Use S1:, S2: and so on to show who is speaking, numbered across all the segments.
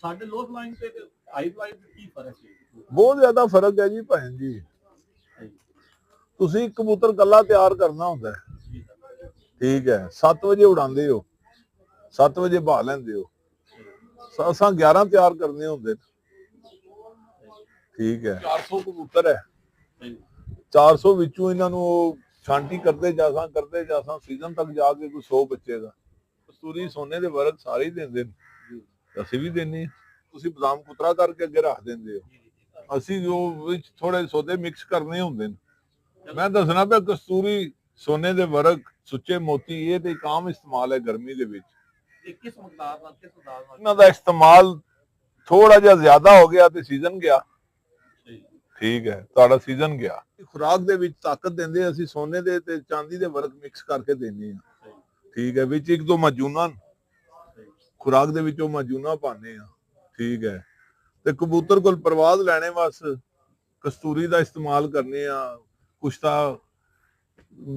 S1: ਸਾਡੇ ਲੋ ਫਲਾਈਂਗ ਤੇ high flying ਕੀ ਫਰਕ ਹੈ?
S2: ਬਹੁਤ ਜ਼ਿਆਦਾ ਫਰਕ ਹੈ ਜੀ ਭੈਣ ਜੀ। ਤੁਸੀਂ ਕਬੂਤਰ ਕੱਲਾ ਤਿਆਰ ਕਰਨਾ ਹੁੰਦਾ ਹੈ, ਠੀਕ ਹੈ, 7 ਵਜੇ ਉਡਾਉਂਦੇ ਹੋ, 7 ਵਜੇ ਬਹਾ ਲੈਂਦੇ ਹੋ, ਅਸਾਂ 11 ਤਿਆਰ ਕਰਨੇ ਹੁੰਦੇ ਨੇ, ਠੀਕ ਹੈ। 400 ਕਬੂਤਰ ਹੈ, 400 ਵਿੱਚੋਂ ਇਹਨਾਂ ਨੂੰ ਛਾਂਟੀ ਕਰਦੇ ਜਾਸਾਂ ਸੀਜ਼ਨ ਤੱਕ ਜਾ ਕੇ ਕੋਈ 100 ਬੱਚੇਗਾ। ਕਸਤੂਰੀ ਸੋਨੇ ਦੇ ਵਰਗ ਸਾਰੇ ਹੀ ਦਿੰਦੇ ਨੇ, ਅਸੀਂ ਵੀ ਦਿੰਦੇ ਹਾਂ। ਤੁਸੀਂ ਬਦਾਮ ਕੁਤਰਾ ਕਰਕੇ ਅੱਗੇ ਰੱਖ ਦਿੰਦੇ ਹੋ, ਅਸੀਂ ਉਹ ਵਿੱਚ ਥੋੜੇ ਸੌਦੇ ਮਿਕਸ ਕਰਨੇ ਹੁੰਦੇ ਨੇ। ਮੈਂ ਦੱਸਣਾ ਪਿਆ ਕਸਤੂਰੀ ਸੋਨੇ ਦੇ ਵਰਗ, ਸੁੱਚੇ ਮੋਤੀ, ਇਹ ਤੇ ਇੱਕ ਆਮ ਇਸਤੇਮਾਲ ਹੈ ਗਰਮੀ ਦੇ ਵਿੱਚ। ਇਹਨਾਂ ਦਾ ਇਸਤੇਮਾਲ ਥੋੜਾ ਜਿਹਾ ਜ਼ਿਆਦਾ ਹੋ ਗਿਆ ਤੇ ਸੀਜ਼ਨ ਗਿਆ, ਠੀਕ ਹੈ, ਤੁਹਾਡਾ ਸੀਜ਼ਨ ਗਿਆ। ਖੁਰਾਕ ਦੇ ਵਿੱਚ ਤਾਕਤ ਦਿੰਦੇ ਅਸੀਂ ਸੋਨੇ ਦੇ ਤੇ ਚਾਂਦੀ ਦੇ ਵਰਗ ਮਿਕਸ ਕਰਕੇ ਦਿੰਦੇ ਹਾਂ, ਠੀਕ ਹੈ। ਵਿੱਚ ਇੱਕ ਦੋ ਮਜੂਨਾ ਖੁਰਾਕ ਦੇ ਵਿੱਚੋਂ ਮਜੂਨਾ ਪਾਉਂਦੇ ਆ, ਠੀਕ ਹੈ। ਤੇ ਕਬੂਤਰ ਕੋਲ ਪ੍ਰਵਾਜ਼ ਲੈਣੇ ਵਾਸਤੇ ਕਸਤੂਰੀ ਦਾ ਇਸਤੇਮਾਲ ਕਰਨੇ ਆ। ਕੁਸ਼ਤਾ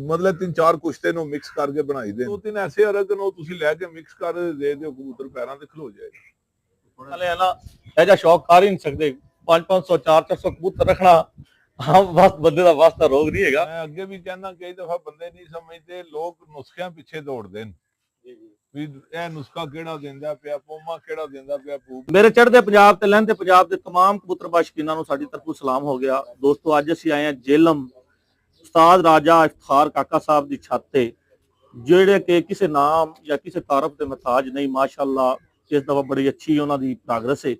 S2: ਮਤਲਬ 3-4 ਕੁਸ਼ਤੇ ਨੂੰ ਮਿਕਸ ਕਰਕੇ ਬਣਾਈ ਦੇ, 2-3 ਐਸੇ ਅਰਗ ਨੂੰ ਤੁਸੀਂ ਲੈ ਕੇ ਮਿਕਸ ਕਰ ਦੇ ਦਿਓ, ਕਬੂਤਰ ਪੈਰਾਂ ਤੇ ਖਲੋ ਜਾਏਗਾ।
S1: ਨਾਲੇ ਹੈ ਨਾ ਇਹ ਜਿਹਾ ਸ਼ੌਕ ਕਰ ਹੀ ਨਹੀਂ ਸਕਦੇ। 500 400 ਕਬੂਤਰ ਰੱਖਣਾ ਆਮ ਬਸ ਬੰਦੇ ਦਾ ਵਾਸਤਾ ਰੋਗ ਨਹੀਂ ਹੈਗਾ।
S2: ਮੈਂ ਅੱਗੇ ਵੀ ਕਹਿੰਦਾ ਕਈ ਦਫਾ ਬੰਦੇ ਨਹੀਂ ਸਮਝਦੇ, ਲੋਕ ਨੁਸਖਿਆਂ ਪਿੱਛੇ ਦੌੜਦੇ ਨੇ ਵੀ ਇਹ ਨੁਸਖਾ ਕਿਹੜਾ ਦਿੰਦਾ ਪਿਆ, ਪੋਮਾ ਕਿਹੜਾ ਦਿੰਦਾ ਪਿਆ।
S1: ਮੇਰੇ ਚੜ੍ਹਦੇ ਪੰਜਾਬ ਤੇ ਲਹਿੰਦੇ ਪੰਜਾਬ ਦੇ तमाम ਕਬੂਤਰਬਾਜ਼ ਸ਼ੌਕੀਨਾਂ ਨੂੰ ਸਾਡੀ ਤਰਫੋਂ ਸਲਾਮ ਹੋ ਗਿਆ। ਦੋਸਤੋ ਅੱਜ ਅਸੀਂ ਆਏ ਹਾਂ ਜੇਲਮ ਉਸਤਾਦ ਰਾਜਾ ਇਫਤਾਰ ਕਾਕਾ ਸਾਹਿਬ ਦੀ ਛੱਤ ਤੇ, ਜਿਹੜੇ ਕਿ ਕਿਸੇ ਨਾਮ ਜਾਂ ਕਿਸੇ ਤਾਰਫ ਦੇ ਮਹਤਾਜ ਨਹੀਂ। ਮਾਸ਼ਾਅੱਲਾ ਇਸ ਦਫਾ ਬੜੀ ਅੱਛੀ ਉਹਨਾਂ ਦੀ ਪ੍ਰੋਗਰੈਸ ਹੈ।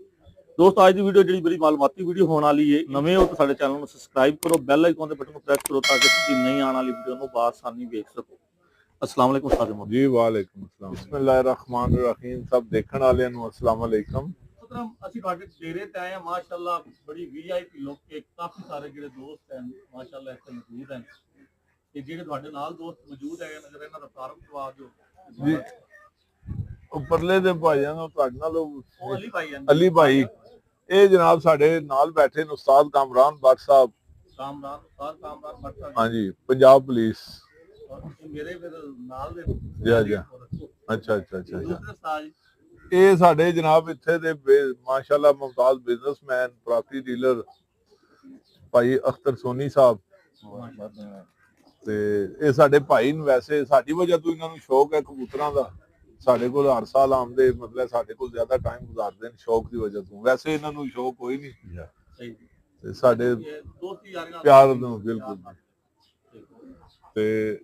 S1: ਦੋਸਤੋ ਅੱਜ ਦੀ ਵੀਡੀਓ ਜਿਹੜੀ ਬੜੀ ਮਾਲੂਮਾਤੀ ਵੀਡੀਓ ਹੋਣ ਵਾਲੀ ਹੈ। ਨਵੇਂ ਹੋ ਤਾਂ ਸਾਡੇ ਚੈਨਲ ਨੂੰ ਸਬਸਕ੍ਰਾਈਬ ਕਰੋ, ਬੈਲ ਆਈਕਨ ਦੇ ਬਟਨ ਨੂੰ ਪ੍ਰੈਸ ਕਰੋ ਤਾਂ ਕਿ ਤੁਸੀਂ ਨਹੀਂ ਆਉਣ ਵਾਲੀ ਵੀਡੀਓ ਨੂੰ ਬਾਸਾਨੀ ਵੇਖ ਸਕੋ। अस्सलाम वालेकुम उस्ताद मोहम्मद
S2: जी वालेकुम अस्सलाम बिस्मिल्लाहिर्रहमानिर्रहीम। सब देखने वाले ਨੂੰ अस्सलाम वालेकुम।
S1: ਅਸੀਂ ਤੁਹਾਡੇ ਡੇਰੇ ਤੇ ਆਏ ਹਾਂ, ਮਾਸ਼ਾਅੱਲਾ ਬੜੀ ਵੀਆਈਪੀ ਲੋਕ ਕੇ ਕਾਫੀ ਸਾਰੇ ਜਿਹੜੇ ਦੋਸਤ ਹਨ ਮਾਸ਼ਾਅੱਲਾ ਇੱਥੇ ਮੌਜੂਦ ਹਨ ਤੇ ਜਿਹੜੇ ਤੁਹਾਡੇ ਨਾਲ ਦੋਸਤ ਮੌਜੂਦ ਹੈਗੇ ਨਜ਼ਰ ਇਹਨਾਂ ਦਾ ਤਾਰਫ ਕਰਵਾ ਦਿਓ
S2: ਜੀ। ਉੱਪਰਲੇ ਦੇ ਭਾਈਆਂ ਨੂੰ ਤੁਹਾਡੇ ਨਾਲ
S1: ਉਹ ਅਲੀ ਭਾਈ ਹਨ।
S2: ਅਲੀ ਭਾਈ ਇਹ ਜਨਾਬ ਸਾਡੇ ਨਾਲ ਬੈਠੇ ਨੇ ਉਸਤਾਦ ਕਾਮਰਾਨ ਬੱਟ ਸਾਹਿਬ।
S1: ਉਸਤਾਦ ਕਾਮਰਾਨ ਬੱਟ ਸਾਹਿਬ,
S2: ਹਾਂਜੀ, ਪੰਜਾਬ ਪੁਲਿਸ।
S1: ਮੇਰੇ ਫਿਰ ਨਾਲ ਦੇ
S2: ਜੀ ਅੱਛਾ। ਇਹ ਸਾਡੇ ਜਨਾਬ ਇੱਥੇ ਦੇ ਮਾਸ਼ਾਅੱਲਾ ਮੁਮਤਾਜ਼ ਬਿਜ਼ਨਸਮੈਨ, ਪ੍ਰਾਪਰਟੀ ਡੀਲਰ ਭਾਈ ਅਖਤਰ ਸੋਨੀ ਸਾਹਿਬ। ਤੇ ਇਹ ਸਾਡੇ ਭਾਈ ਨੇ, ਵੈਸੇ ਸਾਡੀ ਵਜ੍ਹਾ ਤੋਂ ਇਹਨਾਂ ਨੂੰ ਸ਼ੌਕ ਹੈ ਕਬੂਤਰਾਂ ਦਾ। ਸਾਡੇ ਕੋਲ ਹਰ ਸਾਲ ਆਉਂਦੇ, ਮਤਲਬ ਸਾਡੇ ਕੋਲ ਜ਼ਿਆਦਾ ਟਾਈਮ ਗੁਜ਼ਾਰਦੇ ਨੇ ਸ਼ੌਕ ਦੀ ਵਜ੍ਹਾ ਤੋਂ। ਵੈਸੇ ਇਹਨਾਂ ਨੂੰ ਸ਼ੌਕ ਕੋਈ ਨਹੀਂ ਤੇ ਸਾਡੇ ਪਿਆਰ ਨੂੰ ਬਿਲਕੁਲ। ਤੇ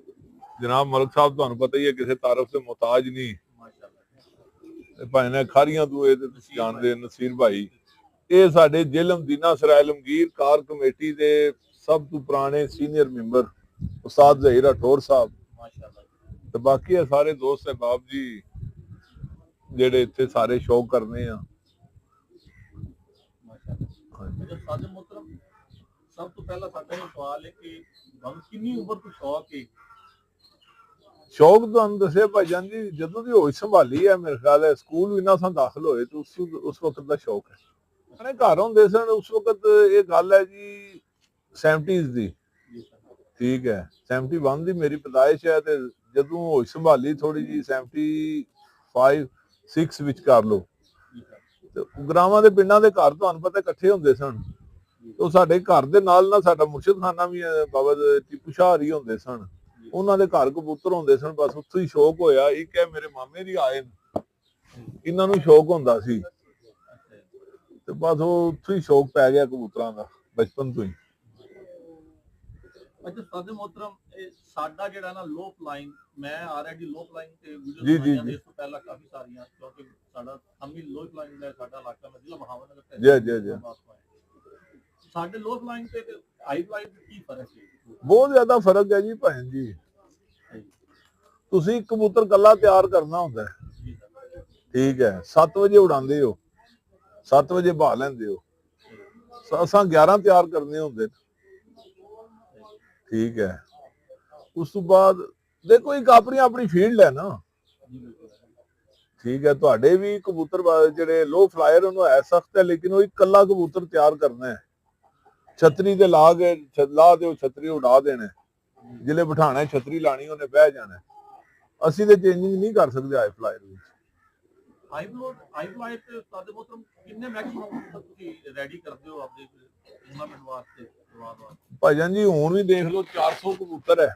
S2: ਜਨਾਬ ਮਲਕ ਸਾਹਿਬ ਤੁਹਾਨੂੰ ਪਤਾ ਹੀ ਹੈ ਕਿਸੇ ਤਾਰਫ ਦੇ ਮੁਹਤਾਜ ਨਹੀਂ। ਭਾਈ ਨੇ ਖਾਰੀਆਂ ਤੋਂ ਇਹ ਤੁਸੀਂ ਜਾਣਦੇ ਨਸੀਰ ਭਾਈ। ਇਹ ਸਾਡੇ ਜੇਲਮ ਦੀਨਾ ਸਰਾਏ ਆਲਮਗੀਰ ਕਾਰ ਕਮੇਟੀ ਦੇ ਸਭ ਤੋਂ ਪੁਰਾਣੇ ਸੀਨੀਅਰ ਮੈਂਬਰ ਉਸਤਾਦ ਜ਼ਹੀਰ ਠੋਰ ਸਾਹਿਬ। ਤੇ ਬਾਕੀ ਇਹ ਸਾਰੇ ਦੋਸਤ ਅਹਿਬਾਬ ਜੀ ਜਿਹੜੇ ਇੱਥੇ ਸਾਰੇ ਸ਼ੌਕ ਕਰਨੇ ਆ।
S1: ਸਭ ਤੋਂ ਪਹਿਲਾਂ ਸਾਡਾ ਇਹ ਸਵਾਲ ਹੈ ਕਿ ਤੁਹਾਨੂੰ ਕਿੰਨੀ ਉਮਰ ਤੋਂ ਸ਼ੌਕ ਹੈ?
S2: ਸ਼ੌਕ ਤੁਹਾਨੂੰ ਦੱਸਿਆ ਭਾਈਜਾਨ ਜੀ, ਜਦੋਂ ਦੀ ਹੋਸ਼ ਸੰਭਾਲੀ ਹੈ ਮੇਰੇ ਖਿਆਲ ਹੈ ਸਕੂਲ ਵੀ ਨਾ ਸਾਂ ਦਾਖਲ ਹੋਏ ਤੇ ਉਸ ਵਕਤ ਦਾ ਸ਼ੌਕ ਹੈ। ਆਪਣੇ ਘਰ ਹੁੰਦੇ ਸਨ ਉਸ ਵਕਤ। ਇਹ ਗੱਲ ਹੈ ਜੀ 70s ਦੀ, ਠੀਕ ਹੈ, 71 ਦੀ ਮੇਰੀ ਪੈਦਾਇਸ਼ ਹੈ। ਤੇ ਜਦੋਂ ਹੋਸ਼ ਸੰਭਾਲੀ ਥੋੜੀ ਜੀ 75-6 ਵਿੱਚ ਕਰ ਲੋ, ਤੇ ਗ੍ਰਾਮਾਂ ਦੇ ਪਿੰਡਾਂ ਦੇ ਘਰ ਤੁਹਾਨੂੰ ਪਤਾ ਇਕੱਠੇ ਹੁੰਦੇ ਸਨ। ਉਹ ਸਾਡੇ ਘਰ ਦੇ ਨਾਲ ਨਾ ਸਾਡਾ ਮੁਰਸ਼ਿਦ ਖਾਨਾ ਵੀ ਬਾਬਾ ਟੀਪੂ ਸ਼ਾਹ ਹੀ ਹੁੰਦੇ ਸਨ। ਉਹਨਾਂ ਦੇ ਘਰ ਕਬੂਤਰ ਹੁੰਦੇ ਸਨ। ਬਸ ਉੱਥੋਂ ਹੀ ਸ਼ੌਕ ਹੋਇਆ। ਇੱਕ ਹੈ ਮੇਰੇ ਮਾਮੇ ਦੀ ਆਏ, ਇਹਨਾਂ ਨੂੰ ਸ਼ੌਕ ਹੁੰਦਾ ਸੀ ਤੇ ਬਸ ਉਹ ਉੱਥੋਂ ਹੀ ਸ਼ੌਕ ਪੈ ਗਿਆ ਕਬੂਤਰਾਂ ਦਾ ਬਚਪਨ ਤੋਂ ਹੀ।
S1: ਅੱਛਾ ਸਾਦੇ ਮੁਹਤਰਮ, ਸਾਡਾ ਜਿਹੜਾ ਨਾ ਲੋ ਫਲਾਈਂਗ, ਮੈਂ ਆਲਰੇਡੀ ਲੋ ਫਲਾਈਂਗ ਤੇ
S2: ਜੀ
S1: ਇਸ ਤੋਂ ਪਹਿਲਾਂ ਕਾਫੀ ਸਾਰੀਆਂ, ਕਿਉਂਕਿ ਸਾਡਾ ਹਮੀ ਲੋ ਫਲਾਈਂਗ ਦਾ ਸਾਡਾ ਇਲਾਕਾ ਮੈਂ ਜ਼ਿਲ੍ਹਾ ਮੁਹਾਵਰ ਨਗਰ
S2: ਜੀ।
S1: ਸਾਡੇ ਲੋ ਫਲਾਈਂਗ ਤੇ ਹਾਈ ਫਲਾਈਂਗ ਦਾ ਕੀ ਫਰਕ ਹੈ?
S2: ਬਹੁਤ ਜ਼ਿਆਦਾ ਫਰਕ ਹੈ ਜੀ ਭੈਣ ਜੀ। ਤੁਸੀਂ ਕਬੂਤਰ ਕੱਲਾ ਤਿਆਰ ਕਰਨਾ ਹੁੰਦਾ ਹੈ, ਠੀਕ ਹੈ, 7 ਵਜੇ ਉਡਾਉਂਦੇ ਹੋ, 7 ਵਜੇ ਬਹਾ ਲੈਂਦੇ ਹੋ, ਅਸਾਂ 11 ਤਿਆਰ ਕਰਨੇ ਹੁੰਦੇ, ਠੀਕ ਹੈ। ਉਸ ਤੋਂ ਬਾਅਦ ਦੇਖੋ ਇੱਕ ਆਪਣੀ ਫੀਲਡ ਹੈ ਨਾ, ਠੀਕ ਹੈ। ਤੁਹਾਡੇ ਵੀ ਕਬੂਤਰ ਜਿਹੜੇ ਲੋ ਫਲਾਇਰ ਉਹਨੂੰ ਹੈ ਸਖਤ ਹੈ, ਲੇਕਿਨ ਉਹ ਇਕੱਲਾ ਕਬੂਤਰ ਤਿਆਰ ਕਰਨਾ ਹੈ। ਛਤਰੀ ਤੇ ਲਾ ਦਿਓ, ਛਤਰੀ ਉਡਾ ਦੇਣਾ, ਜਿਲੇ ਬਿਠਾਣਾ ਛਤਰੀ ਲਾਣੀ ਉਹਨੇ ਬਹਿ ਜਾਣਾ। ਅਸੀਂ ਤੇ ਚੇਂਜਿੰਗ ਨਹੀਂ ਕਰ ਸਕਦੇ ਹਾਈ ਫਲਾਇਰ ਵਿੱਚ,
S1: ਹਾਈ ਫਲਾਈਟ ਸਾਡੇ ਮੋਤਰਮ ਕਿੰਨੇ ਮੈਕਸਿਮਮ ਤੁਸੀਂ ਰੈਡੀ ਕਰਦੇ ਹੋ ਆਪਣੇ ਟੂਰਨਾਮੈਂਟ ਵਾਸਤੇ ਜਵਾਨ ਵਾਸਤੇ?
S2: ਭਾਈਜਾਨ ਜੀ ਹੁਣ ਵੀ ਦੇਖ ਲਓ 400 ਕਬੂਤਰ ਹੈ।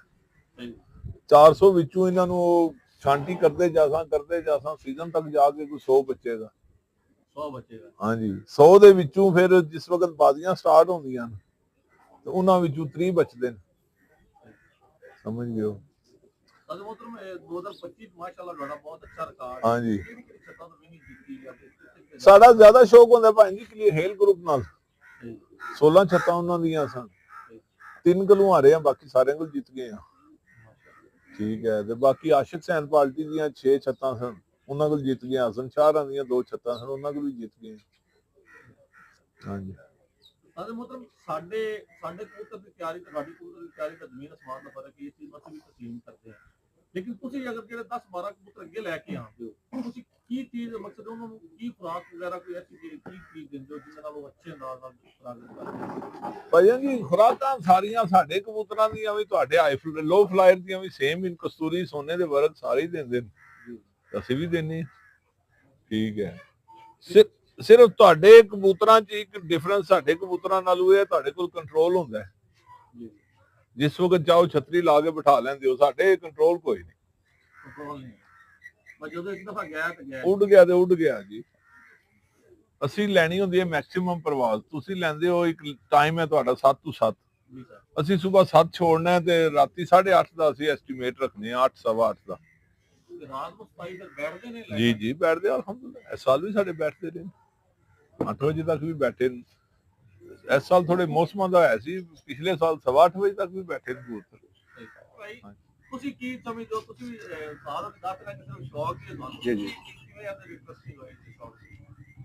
S1: ਜੀ
S2: 400 ਵਿੱਚੋਂ ਇਹਨਾਂ ਨੂੰ ਛਾਂਟੀ ਕਰਦੇ ਜਾਸਾਂ ਸੀਜ਼ਨ ਤੱਕ ਜਾ ਕੇ ਕੋਈ 100 ਬਚੇਗਾ।
S1: 100 ਬਚੇਗਾ।
S2: ਹਾਂਜੀ 100 ਦੇ ਵਿੱਚੋਂ ਫਿਰ ਜਿਸ ਵਕਤ ਬਾਜ਼ੀਆਂ ਸਟਾਰਟ ਹੁੰਦੀਆਂ ਨੇ ਤੇ ਉਹਨਾਂ ਵਿੱਚੋਂ 30 ਬਚਦੇ ਨੇ, ਸਮਝ ਗਏ ਹੋ।
S1: ਸਾਡੇ ਮੋਤਰਮ 2025 ਮਾਸ਼ਾਅੱਲਾ ਤੁਹਾਡਾ ਬਹੁਤ ਅੱਛਾ ਰਿਕਾਰਡ
S2: ਹਾਂਜੀ
S1: ਛੱਤਾਂ ਤੋਂ ਵੀ ਨਹੀਂ ਕੀਤੀ ਹੈ।
S2: ਸਾਡਾ ਜ਼ਿਆਦਾ ਸ਼ੌਕ ਹੁੰਦਾ ਭਾਈ ਜੀ ਕਲੀਅਰ ਹੇਲ ਗਰੁੱਪ ਨਾਲ। 16 ਛੱਤਾਂ ਉਹਨਾਂ ਦੀਆਂ ਸਨ, 3 ਕੋਲੋਂ ਹਾਰੇ ਆ, ਬਾਕੀ ਸਾਰਿਆਂ ਕੋਲ ਜਿੱਤ ਗਏ ਆ। ਠੀਕ ਹੈ ਤੇ ਬਾਕੀ ਆਸ਼ਿਕ ਸੈਨ ਪਾਰਟੀ ਦੀਆਂ 6 ਛੱਤਾਂ ਸਨ, ਉਹਨਾਂ ਕੋਲ ਜਿੱਤ ਗਏ। ਹਸਨ ਸ਼ਾਹਰਾਂ ਦੀਆਂ 2 ਛੱਤਾਂ ਸਨ, ਉਹਨਾਂ ਕੋਲ ਵੀ ਜਿੱਤ ਗਏ। ਹਾਂਜੀ
S1: ਸਾਡੇ ਮੋਤਰਮ ਸਾਡੇ ਕਬੂਤਰ ਦੀ ਤਿਆਰੀ ਤੇ ਸਾਡੀ ਕਬੂਤਰ ਦੀ ਤਿਆਰੀ ਦਾ ਜ਼ਮੀਨ ਅਸਮਾਨ ਦਾ ਫਰਕ ਹੈ। ਇਸ ਚੀਜ਼ ਅਸੀਂ ਵੀ ਤਸਲੀਮ ਕਰਦੇ ਹਾਂ। ਲੇਕਿਨ ਤੁਸੀਂ ਅਗਰ ਜਿਹੜੇ 10-12 ਕਬੂਤਰ ਅੱਗੇ ਲੈ ਕੇ ਆਉਂਦੇ ਹੋ, ਤੁਸੀਂ ਕੀ ਚੀਜ਼ ਮਕਸਦ ਉਹਨਾਂ ਨੂੰ ਕੀ ਖੁਰਾਕ ਵਗੈਰਾ ਕੋਈ ਐਸੀ ਕੀ ਚੀਜ਼ ਦਿੰਦੇ ਹੋ ਜਿਹਦੇ ਨਾਲ ਉਹ ਅੱਛੇ ਅੰਦਾਜ਼ ਨਾਲ ਖੁਰਾਕ ਕਰਦੇ?
S2: ਭਾਈਜਾਨ ਜੀ ਖੁਰਾਕਾਂ ਸਾਰੀਆਂ ਸਾਡੇ ਕਬੂਤਰਾਂ ਦੀਆਂ ਵੀ ਤੁਹਾਡੇ ਲੋ ਫਲਾਇਰ ਦੀਆਂ ਵੀ ਸੇਮ ਇਨ ਕਸਤੂਰੀ ਸੋਨੇ ਦੇ ਵਰਗ ਸਾਰੇ ਹੀ ਦਿੰਦੇ ਨੇ, ਅਸੀਂ ਵੀ ਦਿੰਨੇ। ਠੀਕ ਹੈ ਸਿਰਫ ਤੁਹਾਡੇ ਕਬੂਤਰਾਂ 'ਚ ਇੱਕ ਡਿਫਰੈਂਸ ਸਾਡੇ ਕਬੂਤਰਾਂ ਨਾਲ ਇਹ ਹੈ, ਤੁਹਾਡੇ ਕੋਲ ਕੰਟਰੋਲ ਹੁੰਦਾ ਹੈ। ਜਿਸ ਵਕਤ ਚਾਹੋ ਛਤਰੀ ਲਾ ਕੇ ਬਿਠਾ ਲੈਂਦੇ ਹੋ, ਸਾਡੇ ਕੰਟਰੋਲ ਕੋਈ ਨਹੀਂ।
S1: ਕੰਟਰੋਲ ਨਹੀਂ ਮੈਂ ਜਦੋਂ ਇੱਕ ਦਫਾ ਗਿਆ ਤੇ ਗਿਆ,
S2: ਉੱਡ ਗਿਆ ਤੇ ਉੱਡ ਗਿਆ ਜੀ। ਅਸੀਂ ਲੈਣੀ ਹੁੰਦੀ ਹੈ ਮੈਕਸਿਮਮ ਪ੍ਰਵਾਜ਼, ਤੁਸੀਂ ਲੈਂਦੇ ਹੋ ਇੱਕ ਟਾਈਮ ਹੈ ਤੁਹਾਡਾ 7 ਤੋਂ 7, ਅਸੀਂ ਸਵੇਰ 7 ਛੋੜਨਾ ਹੈ ਤੇ ਰਾਤੀ 8:30 ਦਾ ਅਸੀਂ ਐਸਟੀਮੇਟ ਰੱਖਨੇ ਆ, 8 ਸਵਾ 8 ਦਾ।
S1: ਰਾਤ ਨੂੰ ਸਪਾਈ ਫਿਰ ਬੈਠਦੇ ਨੇ?
S2: ਜੀ ਜੀ ਬੈਠਦੇ ਆ, ਅਲਹਮਦੁਲਿਲਾ। ਇਸ ਸਾਲ ਵੀ ਸਾਡੇ ਬੈਠਦੇ ਰਹੇ, 8 ਵਜੇ ਤੱਕ ਵੀ ਬੈਠੇ। ਇਸ ਸਾਲ ਥੋੜੇ ਮੌਸਮਾਂ ਦਾ ਹੈ ਸੀ, ਪਿਛਲੇ ਸਾਲ 8:15 ਵਜੇ ਤੱਕ ਵੀ ਬੈਠੇ ਕਬੂਤਰ।
S1: ਤੁਸੀਂ ਕੀ ਸਮਝਦੇ ਹੋ? ਤੁਸੀਂ ਵੀ ਸਾਲ ਦਾ 10 ਲੱਖ ਦਾ ਸ਼ੌਕ ਹੀ ਤੁਹਾਨੂੰ
S3: ਜੀ ਜੀ
S1: ਕਿਵੇਂ ਆਦੇ ਇੰਟਰਸਟਿੰਗ ਹੋਈ ਸੀ ਸ਼ੌਕ?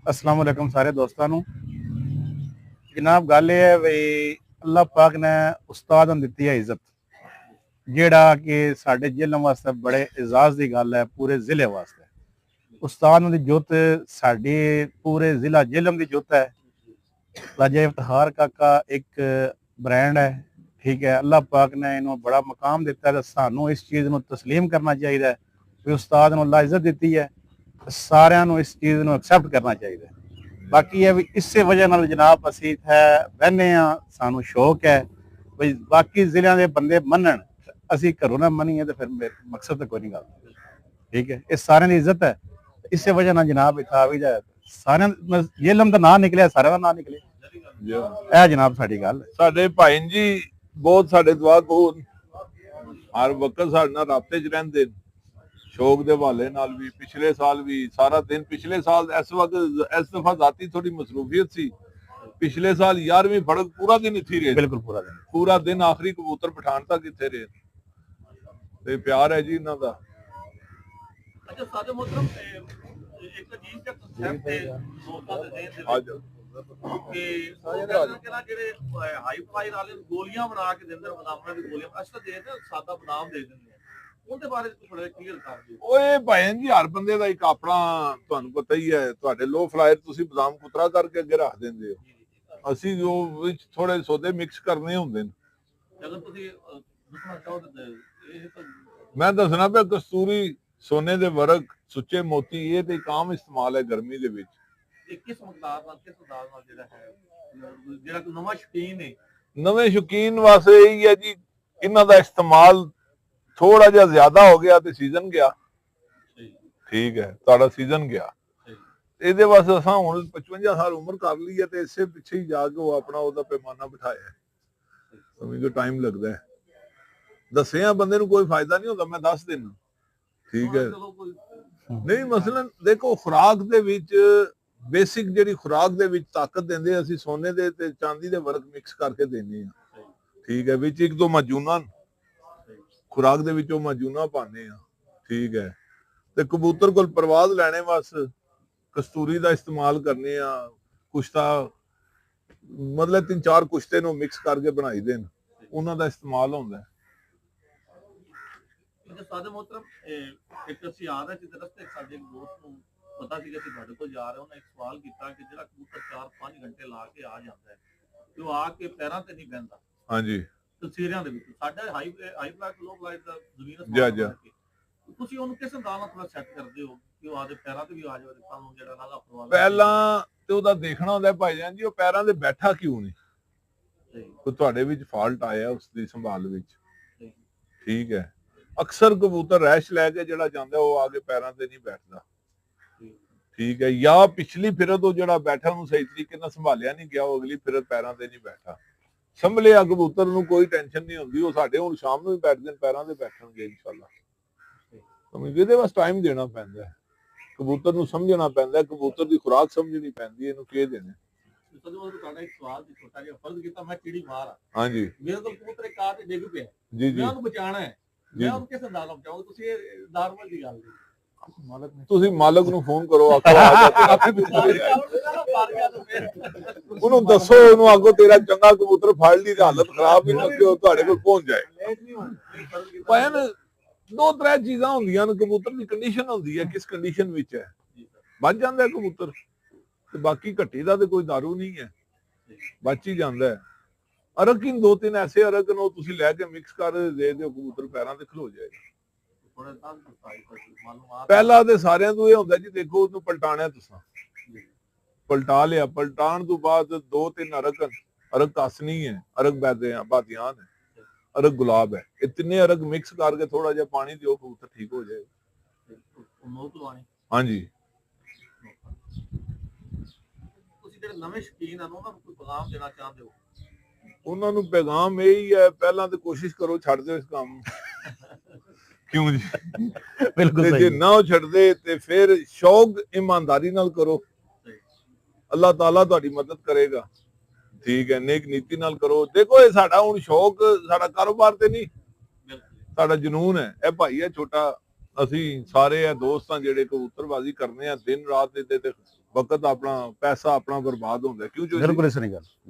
S3: अस्सलाम वालेकुम सारे दोस्तों ਨੂੰ। जनाब गल ਇਹ ਹੈ ਵੀ ਅੱਲਾਹ ਪਾਕ ਨੇ ਉਸਤਾਦ ਨੂੰ ਦਿੱਤੀ ਹੈ ਇੱਜ਼ਤ, ਜਿਹੜਾ ਕਿ ਸਾਡੇ ਜ਼ਿਲ੍ਹੇ ਵਾਸਤੇ ਬੜੇ ਇਜ਼ਾਜ਼ ਦੀ ਗੱਲ ਹੈ, ਪੂਰੇ ਜ਼ਿਲ੍ਹੇ ਵਾਸਤੇ। ਉਸਤਾਦ ਨੂੰ ਦੀ ਜੁੱਤ ਸਾਡੀ ਪੂਰੇ ਜ਼ਿਲ੍ਹਾ ਜੇਲਮ ਦੀ ਜੁੱਤ ਹੈ। ਰਾਜਾ ਇਫਤਖਾਰ ਕਾਕਾ ਇੱਕ ਬ੍ਰਾਂਡ ਹੈ, ਠੀਕ ਹੈ। ਅੱਲਾਹ ਪਾਕ ਨੇ ਇਹਨੂੰ ਬੜਾ ਮਕਾਮ ਦਿੱਤਾ ਹੈ, ਸਾਨੂੰ ਇਸ ਚੀਜ਼ ਨੂੰ ਤਸਲੀਮ ਕਰਨਾ ਚਾਹੀਦਾ ਹੈ ਵੀ ਉਸਤਾਦ ਨੂੰ ਅੱਲਾਹ ਇੱਜ਼ਤ ਦਿੱਤੀ ਹੈ, ਸਾਰਿਆਂ ਨੂੰ ਇਸ ਚੀਜ਼ ਨੂੰ ਐਕਸੈਪਟ ਕਰਨਾ ਚਾਹੀਦਾ। ਬਾਕੀ ਇਹ ਵੀ ਇਸੇ ਵਜ੍ਹਾ ਨਾਲ ਜਨਾਬ ਅਸੀਂ ਇੱਥੇ ਬਹਿੰਦੇ ਹਾਂ, ਸਾਨੂੰ ਸ਼ੌਕ ਹੈ ਵੀ ਬਾਕੀ ਜ਼ਿਲ੍ਹਿਆਂ ਦੇ ਬੰਦੇ ਮੰਨਣ, ਅਸੀਂ ਘਰੋਂ ਨਾ ਮੰਨੀਏ ਤੇ ਫਿਰ ਮਕਸਦ ਤਾਂ ਕੋਈ ਨਹੀਂ ਗੱਲ। ਠੀਕ ਹੈ, ਇਹ ਸਾਰਿਆਂ ਦੀ ਇੱਜ਼ਤ ਹੈ, ਇਸੇ ਵਜ੍ਹਾ ਨਾਲ ਜਨਾਬ ਇੱਥੇ ਆ ਵੀ ਜਾਏ, ਸਾਰਿਆਂ ਜੇਲਮ ਦਾ ਨਾਂ ਨਿਕਲਿਆ, ਸਾਰਿਆਂ ਦਾ ਨਾਂ ਨਿਕਲੇ। ਇਹ ਜਨਾਬ ਸਾਡੀ ਗੱਲ ਹੈ।
S2: ਸਾਡੇ ਭਾਈ ਜੀ ਬਹੁਤ ਸਾਡੇ ਦੁਆ ਕੋ ਹਰ ਵਕਤ ਸਾਡੇ ਨਾਲ ਰਾਬਤੇ 'ਚ ਰਹਿੰਦੇ ਨੇ, ਸ਼ੌਕ ਦੇ ਹਵਾਲੇ ਨਾਲ ਵੀ। ਪਿਛਲੇ ਸਾਲ ਵੀ ਸਾਰਾ ਦਿਨ, ਪਿਛਲੇ ਸਾਲ ਇਸ ਵਕਤ ਇਸ ਦਫਾ ਜ਼ਾਤੀ ਥੋੜੀ ਮਸਰੂਫੀਅਤ ਸੀ, ਪਿਛਲੇ ਸਾਲ 11ਵੀਂ ਫੜਕ ਪੂਰਾ ਦਿਨ ਇੱਥੇ ਰਹੇ।
S3: ਬਿਲਕੁਲ
S2: ਪੂਰਾ ਦਿਨ ਆਖਰੀ ਕਬੂਤਰ ਪਠਾਨ ਤੱਕ ਇੱਥੇ ਰਹੇ, ਤੇ ਪਿਆਰ ਹੈ ਜੀ ਇਹਨਾਂ ਦਾ।
S1: ਅੱਛਾ ਸਾਡੇ ਮੁਹਤਰਮ ਇੱਕ ਅਜੀਬ ਜਿਹਾ ਕਨਸੈਪਟ ਹੈ ਦੋਸਤਾਂ ਦੇ ਜ਼ਿਹਨ ਦੇ ਵਿੱਚ ਕਿ ਜਿਹੜੇ ਹਾਈ ਫਲਾਈਰ ਵਾਲੇ ਗੋਲੀਆਂ ਬਣਾ ਕੇ ਦਿੰਦੇ ਨੇ, ਬਦਾਮਾਂ ਦੀ ਗੋਲੀਆਂ, ਅਸਲ ਦੇ ਸਾਦਾ ਬਦਾਮ ਦੇ ਦਿੰਦੇ ਆ, ਉਹਦੇ ਬਾਰੇ ਥੋੜਾ ਕਲੀਅਰ ਕਰ ਦਿਓ।
S2: ਓਏ ਭਾਈ ਜੀ ਹਰ ਬੰਦੇ ਦਾ ਇੱਕ ਆਪਣਾ, ਤੁਹਾਨੂੰ ਪਤਾ ਹੀ ਹੈ, ਤੁਹਾਡੇ ਲੋ ਫਲਾਇਰ ਤੁਸੀਂ ਬਦਾਮ ਕੁਤਰਾ ਕਰਕੇ ਅੱਗੇ ਰੱਖ ਦਿੰਦੇ ਹੋ, ਅਸੀਂ ਉਹ ਵਿੱਚ ਥੋੜੇ ਸੌਦੇ ਮਿਕਸ ਕਰਨੇ ਹੁੰਦੇ ਨੇ।
S1: ਅਗਰ ਤੁਸੀਂ ਦੱਸਣਾ ਚਾਹੋ ਤਾਂ ਇਹ ਤਾਂ
S2: ਮੈਂ ਦੱਸਣਾ ਪਿਆ, ਕਸਤੂਰੀ ਸੋਨੇ ਦੇ ਵਰਗ, ਸੁੱਚੇ ਮੋਤੀ, ਇਹ ਤੇ ਇੱਕ ਆਮ ਇਸਤੇਮਾਲ ਹੈ ਗਰਮੀ ਦੇ ਵਿੱਚ।
S1: ਇਹ ਕਿਸ ਮਕਦਾਰ ਨਾਲ, ਕਿਸ ਅੰਦਾਜ਼ ਨਾਲ ਜਿਹੜਾ ਹੈ, ਜਿਹੜਾ ਕੋਈ ਨਵਾਂ ਸ਼ੌਕੀਨ ਹੈ,
S2: ਨਵੇਂ ਸ਼ੌਕੀਨ ਵਾਸਤੇ ਇਹੀ ਹੈ ਜੀ, ਇਹਨਾਂ ਦਾ ਇਸਤੇਮਾਲ ਥੋੜਾ ਜਿਹਾ ਜ਼ਿਆਦਾ ਹੋ ਗਿਆ ਤੇ ਸੀਜ਼ਨ ਗਿਆ। ਠੀਕ ਹੈ, ਤੁਹਾਡਾ ਸੀਜ਼ਨ ਗਿਆ, ਇਹਦੇ ਵਾਸਤੇ ਅਸਾਂ ਹੁਣ 55 ਸਾਲ ਉਮਰ ਕਰ ਲਈ ਹੈ ਤੇ ਇਸੇ ਪਿੱਛੇ ਹੀ ਜਾ ਕੇ ਉਹ ਆਪਣਾ ਉਹਦਾ ਪੈਮਾਨਾ ਬਿਠਾਇਆ। ਸਮਝੋ ਟਾਈਮ ਲੱਗਦਾ ਹੈ, ਦੱਸਿਆ ਬੰਦੇ ਨੂੰ ਕੋਈ ਫਾਇਦਾ ਨਹੀਂ ਹੁੰਦਾ, ਮੈਂ ਦੱਸ ਦੇਣਾ। ਠੀਕ ਹੈ, ਨਹੀਂ ਮਸਲਨ ਦੇਖੋ ਖੁਰਾਕ ਦੇ ਵਿੱਚ ਬੇਸਿਕ ਜਿਹੜੀ ਖੁਰਾਕ ਦੇ ਵਿੱਚ ਤਾਕਤ ਦਿੰਦੇ, ਅਸੀਂ ਸੋਨੇ ਦੇ ਤੇ ਚਾਂਦੀ ਦੇ ਵਰਕ ਮਿਕਸ ਕਰਕੇ ਦੇਣੇ ਆ। ਠੀਕ ਹੈ, ਵਿੱਚ 1-2 ਮਾਜੂਨਾ ਖੁਰਾਕ ਦੇ ਵਿੱਚੋਂ ਮਾਜੂਨਾ ਪਾਣੇ ਆ। ਠੀਕ ਹੈ, ਤੇ ਕਬੂਤਰ ਕੋਲ ਪਰਵਾਜ਼ ਲੈਣੇ ਵਾਸਤੇ ਕਸਤੂਰੀ ਦਾ ਇਸਤੇਮਾਲ ਕਰਨੇ ਆ। ਕੁਸ਼ਤਾ ਮਤਲਬ 3-4 ਕੁਸ਼ਤੇ ਨੂੰ ਮਿਕਸ ਕਰਕੇ ਬਣਾਈ ਦੇਣ, ਉਹਨਾਂ ਦਾ ਇਸਤੇਮਾਲ ਹੁੰਦਾ।
S1: ਸਾਡੇ ਮੁਹਤਰਮ ਇੱਕ ਅਸੀਂ ਆ ਰਹੇ ਸੀ ਤੇ ਰਸਤੇ ਸਾਡੇ ਦੋਸਤ ਨੂੰ ਪਤਾ ਸੀਗਾ ਕਿ ਤੁਹਾਡੇ ਕੋਲ ਜਾ ਰਹੇ, ਉਹਨੇ ਇੱਕ ਸਵਾਲ ਕੀਤਾ ਕਿ ਜਿਹੜਾ ਕਬੂਤਰ 4-5 ਘੰਟੇ ਲਾ ਕੇ ਆ ਜਾਂਦਾ ਹੈ ਤੇ ਉਹ ਆ ਕੇ ਪੈਰਾਂ ਤੇ ਨਹੀਂ ਬਹਿੰਦਾ। ਹਾਂਜੀ, ਤਸਵੀਰਾਂ ਦੇ ਵਿੱਚ ਸਾਡੇ ਹਾਈ ਫਲਾਈਟ ਲੋ ਫਲਾਈਟ ਦਾ ਜ਼ਮੀਨ ਤੁਸੀਂ ਉਹਨੂੰ ਕਿਸ ਅੰਦਾਜ਼ ਨਾਲ ਥੋੜਾ ਸੈੱਟ ਕਰਦੇ ਹੋ ਕਿ ਉਹ ਆਦੇ ਪੈਰਾਂ ਤੇ ਵੀ ਆ ਜਾਵੇ ਤੁਹਾਨੂੰ ਜਿਹੜਾ ਨਾਗਾ ਪਰਵਾਹ
S2: ਪਹਿਲਾਂ ਤੇ ਉਹਦਾ ਦੇਖਣਾ ਹੁੰਦਾ ਭਾਈ ਜਾਨ ਜੀ ਉਹ ਪੈਰਾਂ ਦੇ ਬੈਠਾ ਕਿਉਂ ਨਹੀਂ, ਕੋਈ ਤੁਹਾਡੇ ਵਿੱਚ ਫਾਲਟ ਆਇਆ ਉਸ ਦੀ ਸੰਭਾਲ ਵਿੱਚ। ਠੀਕ ਹੈ, ਅਕਸਰ ਕਬੂਤਰ ਰੈਸ਼ ਲੈ ਕੇ ਜਿਹੜਾ ਜਾਂਦਾ ਉਹ ਆ ਕੇ ਪੈਰਾਂ ਤੇ ਨਹੀਂ ਬੈਠਦਾ। ਠੀਕ ਹੈ, ਜਾਂ ਪਿਛਲੀ ਫਿਰਤ ਉਹ ਜਿਹੜਾ ਬੈਠਾ ਉਹਨੂੰ ਸਹੀ ਤਰੀਕੇ ਨਾਲ ਸੰਭਾਲਿਆ ਨਹੀਂ ਗਿਆ, ਉਹ ਅਗਲੀ ਫਿਰਤ ਪੈਰਾਂ ਤੇ ਨਹੀਂ ਬੈਠਾ। ਸੰਭਲਿਆ ਕਬੂਤਰ ਨੂੰ ਕੋਈ ਟੈਨਸ਼ਨ ਨਹੀਂ ਹੁੰਦੀ, ਉਹ ਸਾਡੇ ਹੁਣ ਸ਼ਾਮ ਨੂੰ ਹੀ ਬੈਠਦੇ ਨੇ, ਪੈਰਾਂ ਤੇ ਬੈਠਣਗੇ ਇਨਸ਼ਾਅੱਲਾ। ਇਹਦੇ ਵਾਸਤੇ ਟਾਈਮ ਦੇਣਾ ਪੈਂਦਾ ਹੈ, ਕਬੂਤਰ ਨੂੰ ਸਮਝਣਾ ਪੈਂਦਾ, ਕਬੂਤਰ ਦੀ ਖੁਰਾਕ ਸਮਝਣੀ ਪੈਂਦੀ, ਇਹਨੂੰ ਕੀ ਦੇਣਾ।
S1: ਤੁਹਾਡਾ ਇੱਕ ਸਵਾਲ ਦੀ ਛੋਟਾ ਜਿਹਾ ਫਰਜ਼ ਕੀਤਾ, ਮੈਂ ਚਿੜੀ ਮਾਰ ਆ,
S2: ਹਾਂਜੀ
S1: ਮੇਰੇ ਕੋਲ ਕਬੂਤਰ ਇੱਕ ਆ ਤੇ ਡਿੱਗ ਪਿਆ,
S2: ਜੀ ਜੀ,
S1: ਮੈਂ ਉਹਨੂੰ ਬਚਾਉਣਾ ਹੈ, ਮੈਂ ਉਹਨੂੰ ਕਿਸ ਅੰਦਾਜ਼ ਨਾਲ ਬਚਾਉਂਗਾ? ਤੁਸੀਂ ਇਹ ਨਾਰਮਲ ਦੀ ਗੱਲ ਨਹੀਂ,
S2: ਤੁਸੀਂ ਮਾਲਕ ਨੂੰ ਫੋਨ ਕਰੋ, ਆਖੋ ਆ ਜਾ, ਉਹਨੂੰ ਦੱਸੋ, ਉਹਨੂੰ ਆਖੋ ਤੇਰਾ ਚੰਗਾ ਕਬੂਤਰ ਫੜ ਲਈ ਤੇ ਹਾਲਤ ਖਰਾਬ ਹੀ ਨਾ ਕਿ ਉਹ ਤੁਹਾਡੇ ਕੋਲ ਪਹੁੰਚ ਜਾਏ। ਭਾਵੇਂ ਦੋ ਤਰ੍ਹਾਂ ਚੀਜ਼ਾਂ ਹੁੰਦੀਆਂ ਨੇ, ਕਬੂਤਰ ਦੀ ਕੰਡੀਸ਼ਨ ਹੁੰਦੀ ਹੈ, ਕਿਸ ਕੰਡੀਸ਼ਨ ਵਿੱਚ ਹੈ, ਬਚ ਜਾਂਦਾ ਹੈ ਕਬੂਤਰ, ਤੇ ਬਾਕੀ ਘੱਟੀ ਦਾ ਤੇ ਕੋਈ ਦਾਰੂ ਨਹੀਂ ਹੈ, ਬਚ ਹੀ ਜਾਂਦਾ ਹੈ। ਅਰਕਿਨ ਦੋ ਤਿੰਨ ਐਸੇ ਅਰਕਿਨ ਉਹ ਤੁਸੀਂ ਲੈ ਕੇ ਮਿਕਸ ਕਰ ਦੇ ਦਿਓ, ਕਬੂਤਰ ਪੈਰਾਂ ਤੇ ਖਲੋ ਜਾਏਗਾ। ਪਹਿਲਾਂ ਤੇ ਸਾਰਿਆਂ ਨੂੰ ਇਹ ਹੁੰਦਾ ਜੀ, ਦੇਖੋ ਉਹਨੂੰ ਪਲਟਾਣਾ, ਤੁਸੀਂ ਪਲਟਾ ਲਿਆ, ਪਲਟਾਣ ਤੋਂ ਬਾਅਦ ਦੋ ਤਿੰਨ ਅਰਕ ਕਾਸਨੀ ਹੈ, ਅਰਕ ਬਾਦਿਆਨ ਹੈ, ਅਰਕ ਗੁਲਾਬ ਹੈ, ਇਹ ਤਿੰਨੇ ਅਰਕ ਮਿਕਸ ਕਰਕੇ ਥੋੜਾ ਜਿਹਾ ਪਾਣੀ ਦਿਓ, ਕਬੂਤਰ ਠੀਕ ਹੋ ਜਾਏਗਾ। ਹਾਂਜੀ,
S1: ਤੁਸੀਂ ਜਿਹੜੇ ਨਵੇਂ ਸ਼ੌਕੀਨ ਹਨ ਉਹਨਾਂ ਨੂੰ ਕੋਈ ਪੈਗਾਮ ਦੇਣਾ ਚਾਹੁੰਦੇ ਹੋ?
S2: ਉਹਨਾਂ ਨੂੰ ਪੈਗਾਮ ਇਹ ਹੀ ਹੈ, ਪਹਿਲਾਂ ਤੇ ਕੋਸ਼ਿਸ਼ ਕਰੋ ਛੱਡ ਦਿਓ ਇਸ ਕੰਮ ਨੂੰ। ਕਿਉਂ ਜੀ?
S3: ਬਿਲਕੁਲ
S2: ਜੇ ਨਾ ਉਹ ਛੱਡਦੇ ਤੇ ਫਿਰ ਸ਼ੌਕ ਇਮਾਨਦਾਰੀ ਨਾਲ ਕਰੋ, ਅੱਲਾਹ ਤਾਲਾ ਤੁਹਾਡੀ ਮਦਦ ਕਰੇਗਾ। ਠੀਕ ਹੈ, ਨੇਕ ਨੀਤੀ ਨਾਲ ਕਰੋ। ਦੇਖੋ ਇਹ ਸਾਡਾ ਹੁਣ ਸ਼ੌਕ, ਸਾਡਾ ਕਾਰੋਬਾਰ ਤੇ ਨਹੀਂ, ਸਾਡਾ ਜਨੂਨ ਹੈ। ਇਹ ਭਾਈ ਹੈ ਛੋਟਾ, ਅਸੀਂ ਸਾਰੇ ਦੋਸਤਾਂ ਜਿਹੜੇ ਕਬੂਤਰਬਾਜ਼ੀ ਕਰਨੇ ਆ, ਦਿਨ ਰਾਤ ਇਹਦੇ ਤੇ ਵਕਤ ਆਪਣਾ ਪੈਸਾ ਆਪਣਾ ਬਰਬਾਦ ਹੁੰਦਾ। ਕਿਉਂ ਜੀ?
S3: ਬਿਲਕੁਲ ਸਹੀ ਗੱਲ।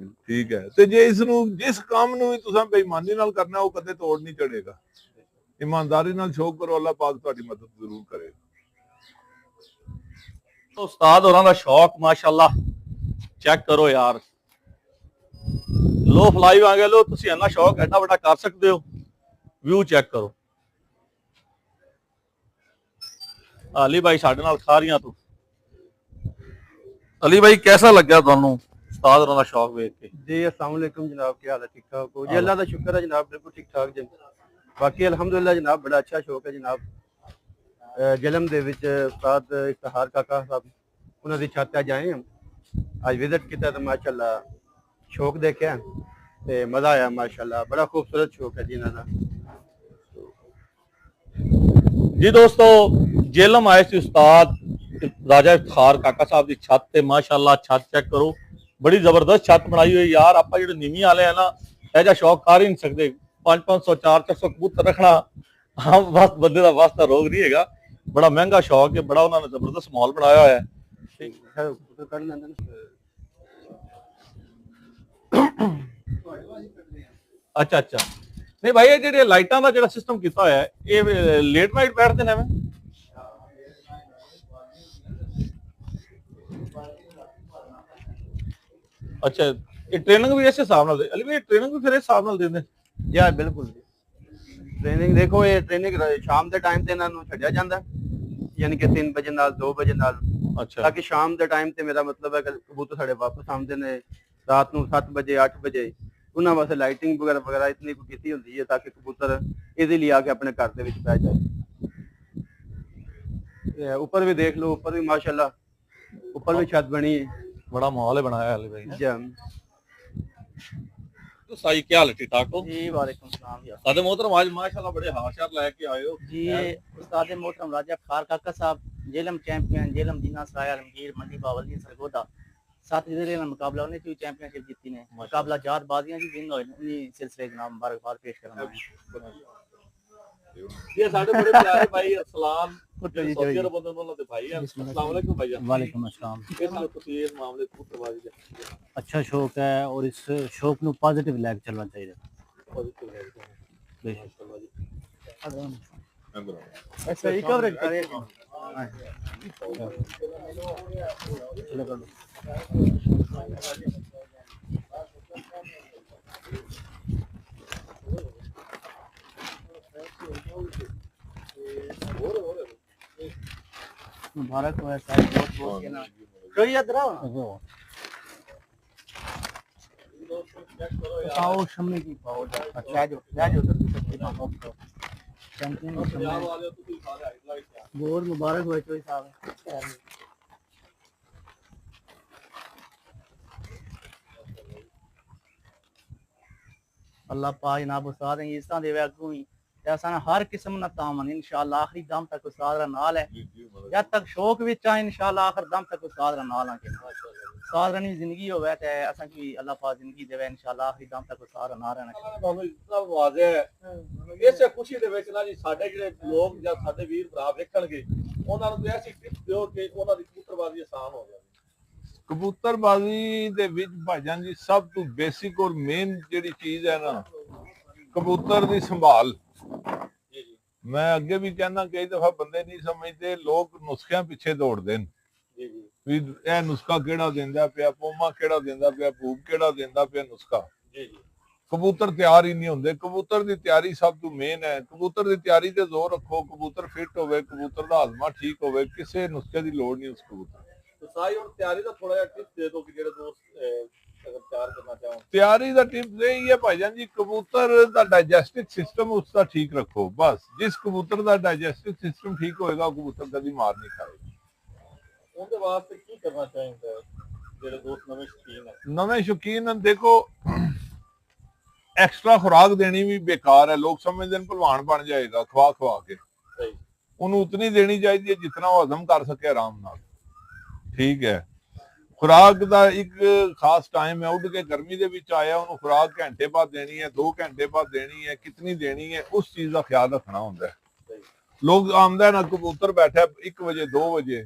S2: ਠੀਕ ਹੈ, ਤੇ ਜੇ ਇਸ ਨੂੰ ਜਿਸ ਕੰਮ ਨੂੰ ਵੀ ਤੁਸੀਂ ਬੇਈਮਾਨੀ ਨਾਲ ਕਰਨਾ, ਉਹ ਕਦੇ ਤੋੜ ਨਹੀਂ ਚੜੇਗਾ। ਇਮਾਨਦਾਰੀ ਨਾਲ ਸ਼ੌਕ ਕਰੋ, ਅੱਲਾਹ ਪਾਕ ਤੁਹਾਡੀ ਮਦਦ ਜ਼ਰੂਰ ਕਰੇਗਾ।
S1: ਉਸਤਾਦ ਹੋਰਾਂ ਦਾ ਸ਼ੌਕ ਮਾਸ਼ਾਅੱਲਾ ਚੈੱਕ ਕਰੋ ਯਾਰ, ਲੋ ਫਲਾਈ ਵਾਂਗੇ ਲੋ, ਤੁਸੀਂ ਇੰਨਾ ਸ਼ੌਕ ਐਡਾ ਵੱਡਾ ਕਰ ਸਕਦੇ ਹੋ, ਵਿਊ ਚੈੱਕ ਕਰੋ। ਅਲੀ ਭਾਈ ਸਾਡੇ ਨਾਲ ਖਾਰੀਆਂ ਤੋਂ, ਅਲੀ ਭਾਈ कैसा लगा ਤੁਹਾਨੂੰ ਉਸਤਾਦ ਹੋਰਾਂ ਦਾ ਸ਼ੌਕ ਵੇਖ ਕੇ?
S4: जी अस्सलाम वालेकुम जनाब, क्या हाल है? ठीक ठाक हो जी? अल्लाह का शुक्र है जनाब, बिल्कुल ठीक ठाक जी। बाकी अल्हम्दुलिल्लाह जनाब, बड़ा अच्छा शौक है जनाब। जलम दे विच उस्ताद इफ्तिखार काका साहब उन्हां दी छत ते आए हम, आज विजिट किया तो माशाअल्लाह शौक देखा ते मजा आया माशाअल्लाह, बड़ा खूबसूरत शौक है जी इन्हां दा।
S1: जी दोस्तों, जेलम आए थे उस्ताद राजा इफ्तिखार काका साहब की छत ते, माशाअल्लाह छत चेक करो, बड़ी जबरदस्त छत बनाई हुई यार। आप जो नीवी वाले है ना, ऐसा शौक कर ही नहीं सकते। 500 400 कबूतर रखना हाँ बस बंदे का वास्ता रोग नहीं है, बड़ा महंगा शौक है, बड़ा उन्होंने जबरदस्त माहौल बनाया हुआ है। अच्छा अच्छा, नहीं भाई ये जो लाइटा का जो सिस्टम किया होया है, ये लेट नाइट बैठते हैं? अच्छा, ये ट्रेनिंग भी इस हिसाब नाल अली भाई, ट्रेनिंग भी फिर इस हिसाब नाल देंदे?
S4: जी हाँ बिल्कुल, ट्रेनिंग देखो, ये ट्रेनिंग शाम के टाइम ते इन्हां नूं छड्डिया जांदा, यानी कि 3 बजे नाल 2 बजे नाल।
S1: अच्छा,
S4: ताकि शाम के टाइम ते मेरा मतलब है कि कबूतर साढ़े वापस आउंदे ने रात नूं 7 बजे 8 बजे, उन्हां वास्ते लाइटिंग वगैरह वगैरह इतनी कोई कीती हुंदी है ताकि कबूतर इजीली आके अपने घर दे विच बैठ जाए। ऊपर भी देख लो, ऊपर भी माशाल्लाह ऊपर भी छत बनी है,
S1: बड़ा माहौल है बनाया अली भाई।
S4: जी
S1: तो साई क्या हाल है? ठीक ठाक हो
S5: जी? वालेकुम सलाम जी।
S1: सादे मोहतरम, आज माशाल्लाह बड़े हाशियार लेके आए हो
S5: जी उस्ताद मोहतरम राजा इफ्तिखार काका साहब, जेलम चैंपियन, जेलम जिन्ना सराय आलमगीर मंडी बावली सरगोदा 7 जिले का मुकाबला उन्हें थी, चैंपियनशिप जीती ने, मुकाबला 4 बाजियां जी विन होए उन्हीं सिलसिले जनाब मुबारकबाद पेश करना है।
S1: ये साडे बड़े प्यारे भाई अरसलान सऊदी अरब दे उन्हां दे भाई हैं। अस्सलाम वालेकुम भाई।
S5: वालेकुम अस्सलाम।
S1: इस नाल तुसीं इस मामले कबूतरबाजी दे
S5: अच्छा शौक है और इस शौक नु पॉजिटिव लैके चलना चाहिए।
S1: पॉजिटिव है माशाल्लाह जी।
S4: ऐसा ही कवरेज करे।
S5: चलो कर लो। मुबारक हो सारे बहुत बहुत के ना कोई इधर आओ पाओ शम्मी की पाओ ले जाओ जल्दी सबके पाओ चैंपियन बहुत मुबारक हो चोई साहब अल्लाह पाक जनाब उस्ताद हैं इस तरह देवे अगू ही ते असां हर किस्म ना तामन इंशाअल्लाह आखिरी दम तक उस्ताद रा नाल है जब तक शौक विच है इंशाअल्लाह आखिर दम तक उस्ताद रा नाल है उस्ताद रा जिंदगी होवे ते असां की अल्लाह पाक जिंदगी देवे इंशाअल्लाह आखिरी दम तक उस्ताद रा नाल रहना
S1: ਤੁਹਾਨੂੰ ਇਤਨਾ ਵਾਜ਼ਿਹ ਹੈ ਇਸੇ ਖੁਸ਼ੀ ਦੇ ਵਿੱਚ ਨਾ ਜੀ ਸਾਡੇ ਜਿਹੜੇ ਲੋਕ ਜਾਂ ਸਾਡੇ ਵੀਰ ਭਰਾ ਵੇਖਣਗੇ ਉਹਨਾਂ ਨੂੰ ਐਸੀ ਟਿਪ ਦਿਓ ਕਿ ਉਹਨਾਂ ਦੀ ਕਬੂਤਰਬਾਜ਼ੀ ਆਸਾਨ ਹੋ ਜਾਵੇ
S2: ਕਬੂਤਰਬਾਜ਼ੀ ਦੇ ਵਿੱਚ ਭਾਈਜਾਨ ਜੀ ਸਭ ਤੋਂ ਬੇਸਿਕ ਔਰ ਮੇਨ ਜਿਹੜੀ ਚੀਜ਼ ਹੈ ਨਾ ਕਬੂਤਰ ਦੀ ਸੰਭਾਲ ਮੈਂ ਅੱਗੇ ਵੀ ਕਹਿੰਦਾ ਕਈ ਦਫਾ ਬੰਦੇ ਨਹੀਂ ਸਮਝਦੇ ਲੋਕ ਨੁਸਖਿਆਂ ਪਿੱਛੇ ਦੌੜਦੇ ਨੇ ਵੀ ਇਹ ਨੁਸਖਾ ਕਿਹੜਾ ਦਿੰਦਾ ਪਿਆ ਪੋਮਾ ਕਿਹੜਾ ਦਿੰਦਾ ਪਿਆ ਭੂਪ ਕਿਹੜਾ ਦਿੰਦਾ ਪਿਆ ਨੁਸਖਾ ਕਬੂਤਰ ਤਿਆਰ ਹੀ ਨਹੀਂ ਹੁੰਦੇ ਕਬੂਤਰ ਦੀ ਤਿਆਰੀ ਸਭ ਤੋਂ ਮੇਨ ਹੈ ਕਬੂਤਰ ਦੀ ਤਿਆਰੀ ਤੇ ਜ਼ੋਰ ਰੱਖੋ ਕਬੂਤਰ ਫਿੱਟ ਹੋਵੇ ਕਬੂਤਰ ਦਾ ਹਾਜ਼ਮਾ ਠੀਕ ਹੋਵੇ ਕਿਸੇ ਨੁਸਖੇ ਦੀ ਲੋੜ ਨਹੀਂ ਉਸ ਕਬੂਤਰ
S1: तो साई और तैयारी का थोड़ा टिप दे दो कि जेड़े दोस्त अगर तैयार करना चाहो
S2: ਤਿਆਰੀ ਦਾ ਟਿਪ ਇਹ ਹੈ ਭਾਈਜਾਨ ਜੀ ਕਬੂਤਰ ਦਾ ਡਾਈਜੈਸਟਿਵ ਸਿਸਟਮ ਉਸ ਦਾ ਠੀਕ ਰੱਖੋ ਬਸ ਜਿਸ ਕਬੂਤਰ ਦਾ ਡਾਈਜੈਸਟਿਵ ਸਿਸਟਮ ਠੀਕ ਹੋਏਗਾ ਉਹ ਕਬੂਤਰ ਕਦੀ ਮਾਰ ਨਹੀਂ ਖਾਏਗਾ
S1: ਉਹਦੇ ਵਾਸਤੇ ਕੀ ਕਰਨਾ ਚਾਹੀਦਾ ਜਿਹੜੇ ਦੋਸਤ ਨਵੇਂ ਸ਼ੌਕੀਨ ਹੈ
S2: ਨਵੇਂ ਸ਼ੌਕੀਨ ਹਨ ਦੇਖੋ ਐਕਸਟਰਾ ਖੁਰਾਕ ਦੇਣੀ ਵੀ ਬੇਕਾਰ ਹੈ ਲੋਕ ਸਮਝਦੇ ਨੇ ਭਲਵਾਨ ਬਣ ਜਾਏਗਾ ਖਵਾ ਖਵਾ ਕੇ
S1: ਸਹੀ
S2: ਉਹਨੂੰ ਉਤਨੀ ਦੇਣੀ ਚਾਹੀਦੀ ਹੈ ਜਿੰਨਾ ਉਹ ਹਜ਼ਮ ਕਰ ਸਕੇ ਆਰਾਮ ਨਾਲ ਠੀਕ ਹੈ ਖੁਰਾਕ ਦਾ ਇੱਕ ਖਾਸ ਟਾਈਮ ਹੈ ਉੱਡ ਕੇ ਗਰਮੀ ਦੇ ਵਿੱਚ ਆਇਆ ਉਹਨੂੰ ਖੁਰਾਕ ਘੰਟੇ ਬਾਅਦ ਦੇਣੀ ਹੈ 2 ਘੰਟੇ ਬਾਅਦ ਦੇਣੀ ਹੈ ਕਿਤਨੀ ਦੇਣੀ ਹੈ ਉਸ ਚੀਜ਼ ਦਾ ਖਿਆਲ ਰੱਖਣਾ ਹੁੰਦਾ ਹੈ ਲੋਕ ਆਮਦਾ ਨਾ ਕਬੂਤਰ ਬੈਠਾ 1 ਵਜੇ 2 ਵਜੇ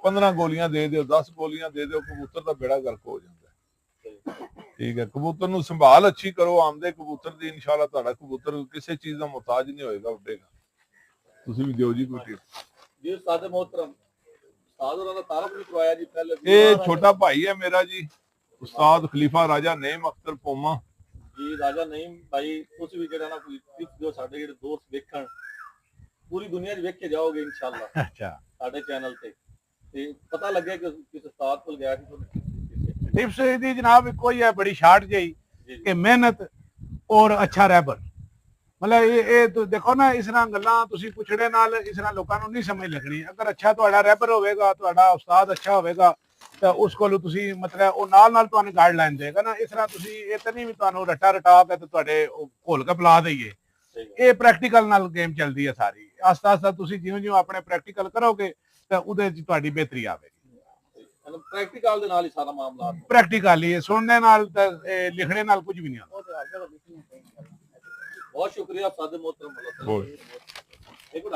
S2: 15 ਗੋਲੀਆਂ ਦੇ ਦਿਓ 10 ਗੋਲੀਆਂ ਦੇ ਦਿਓ ਕਬੂਤਰ ਦਾ ਬੇੜਾ ਗਰਕ ਹੋ ਜਾਂਦਾ ਹੈ ਠੀਕ ਹੈ ਕਬੂਤਰ ਨੂੰ ਸੰਭਾਲ ਅੱਛੀ ਕਰੋ ਆਮਦੇ ਕਬੂਤਰ ਦੀ ਇਨਸ਼ਾਅੱਲਾ ਤੁਹਾਡਾ ਕਬੂਤਰ ਕਿਸੇ ਚੀਜ਼ ਦਾ ਮੁਹਤਾਜ ਨਹੀਂ ਹੋਏਗਾ ਉੱਡੇਗਾ ਤੁਸੀਂ ਵੀ ਦਿਓ ਜੀ ਕੋਈ ਟਿਪ
S1: ਜੀ ਸਾਡੇ मोहतरम उस्ताद होना तारफ भी करवाया जी पहले
S2: ਇਹ ਛੋਟਾ ਭਾਈ ਹੈ ਮੇਰਾ ਜੀ ਉਸਤਾਦ ਖਲੀਫਾ ਰਾਜਾ ਨਈਮ ਅਖਤਰ ਪੋਮਾ
S1: ਜੀ ਰਾਜਾ ਨਈਮ ਭਾਈ ਤੁਸੀਂ ਵੀ ਜਿਹੜਾ ਨਾ ਕੋਈ ਟਿਪ ਦਿਓ ਸਾਡੇ ਜਿਹੜੇ ਦੋਸਤ ਵੇਖਣ ਪੂਰੀ ਦੁਨੀਆ 'ਚ ਵੇਖ ਕੇ ਜਾਓਗੇ ਇਨਸ਼ਾਅੱਲਾ
S3: ਅੱਛਾ
S1: ਸਾਡੇ ਚੈਨਲ ਤੇ ਪਤਾ ਲੱਗੇ ਕਿ ਕਿਸ ਉਸਤਾਦ ਕੋਲ ਗਿਆ ਸੀ ਤੁਹਾਨੂੰ
S3: टिप्स दी जनाब कोई है बड़ी शार्ट जी कि मेहनत और अच्छा रहबर मतलब ये तो देखो ना इस तरह गल्लां तुसी पुछड़े नाल इस तरह लोकां नूं नहीं समझ लगनी अगर अच्छा तुहाडा रहबर होवेगा तुहाडा उस्ताद अच्छा होवेगा तो उस कोल तुसी मतलब ओ नाल तुहानू गाइडलाइन देगा ना इस तरह तुसी ये तो नहीं भी तुहानू रट्टा रटा के ते तुहाडे घोल के पिला दईए ये प्रैक्टिकल नाल गेम चलदी है सारी आस्ता आस्ता तुसी जिउं-जिउं अपने प्रैक्टिकल करोगे तो उहदे च तुहाडी बेहतरी आवेगी
S1: प्रैक्टिकल दे नाल ही सारा मामला
S3: प्रैक्टिकल ही सुनने नाल ते लिखने नाल कुछ भी नहीं आता
S1: बहुत शुक्रिया सादे मोहतरम